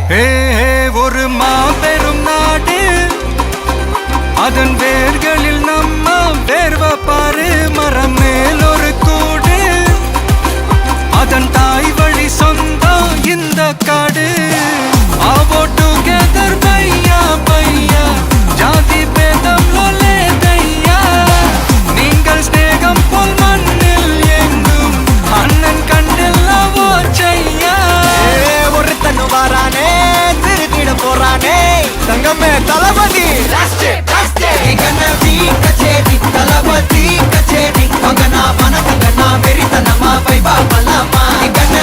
ஒரு மாபெரும் நாடு, அதன் வேர்களில் நம்ம வேர்வ பாரு. மரம் மேல் ஒரு கூடு, அதன் தாய் வழி சொந்தம் இந்த காடு. ஆவோ டுகெதர் பையா பையா, ஜாதி பேதம் லோலே தையா. நீங்கள் ஸ்நேகம் போல் மண்ணில் எங்கும் அண்ணன் கண்டில்லவோ செய்யா. ஒருத்தனு வாரானே திருத்திட போறானே தங்கமே தளபதி கச்சேரி தளபதி கச்சேரி மகனா மனதங்கனா வெறித்தனமா வைபா பலமா கண்ண